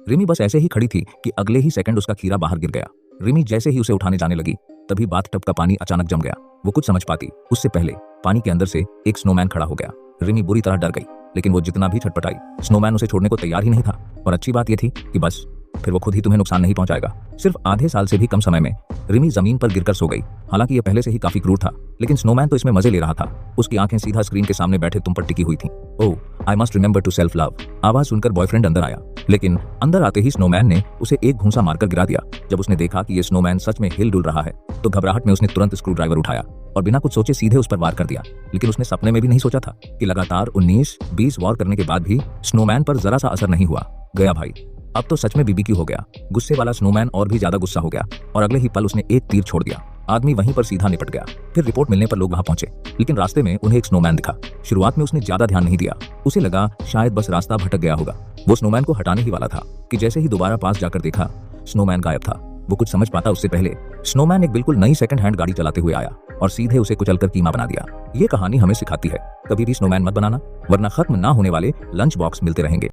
रिमी बस ऐसे ही खड़ी थी कि अगले ही सेकंड उसका खीरा बाहर गिर गया। रिमी जैसे ही उसे उठाने जाने लगी तभी बाथटब का पानी अचानक जम गया। वो कुछ समझ पाती उससे पहले पानी के अंदर से एक स्नोमैन खड़ा हो गया। रिमी बुरी तरह डर गई, लेकिन वो जितना भी छटपटाई स्नोमैन उसे छोड़ने को तैयार ही नहीं था। और अच्छी बात यह थी कि बस फिर वो खुद ही तुम्हें नुकसान नहीं पहुंचाएगा। सिर्फ आधे साल से भी कम समय में रिमी जमीन पर गिरकर सो गई। हालांकि यह पहले से ही काफी क्रूर था, लेकिन स्नोमैन तो इसमें मजे ले रहा था। उसकी आंखें सीधा स्क्रीन के सामने बैठे तुम पर टिकी हुई थीं। Oh, I must remember to self love. आवाज सुनकर बॉयफ्रेंड अंदर आया, लेकिन अंदर आते ही स्नोमैन ने उसे एक घूंसा मारकर गिरा दिया। जब उसने देखा कि ये स्नोमैन सच में हिल डुल रहा है तो घबराहट में उसने तुरंत स्क्रू ड्राइवर उठाया और बिना कुछ सोचे सीधे उस पर वार कर दिया। लेकिन उसने सपने में भी नहीं सोचा था कि लगातार 19-20 वार करने के बाद भी स्नोमैन पर जरा सा असर नहीं हुआ। गया भाई, अब तो सच में बीबीक्यू हो गया। गुस्से वाला स्नोमैन और भी ज्यादा गुस्सा हो गया और अगले ही पल उसने एक तीर छोड़ दिया। आदमी वहीं पर सीधा निपट गया। फिर रिपोर्ट मिलने पर लोग वहां पहुंचे, लेकिन रास्ते में उन्हें एक स्नोमैन दिखा। शुरुआत में उसने ज्यादा ध्यान नहीं दिया, उसे लगा शायद बस रास्ता भटक गया होगा। वो स्नोमैन को हटाने ही वाला था कि जैसे ही दोबारा पास जाकर देखा, स्नोमैन गायब था। वो कुछ समझ पाता उससे पहले स्नोमैन एक बिल्कुल नई सेकंड हैंड गाड़ी चलाते हुए आया और सीधे उसे कुचलकर कीमा बना दिया। ये कहानी हमें सिखाती है, कभी भी स्नोमैन मत बनाना, वरना खत्म ना होने वाले लंच बॉक्स मिलते रहेंगे।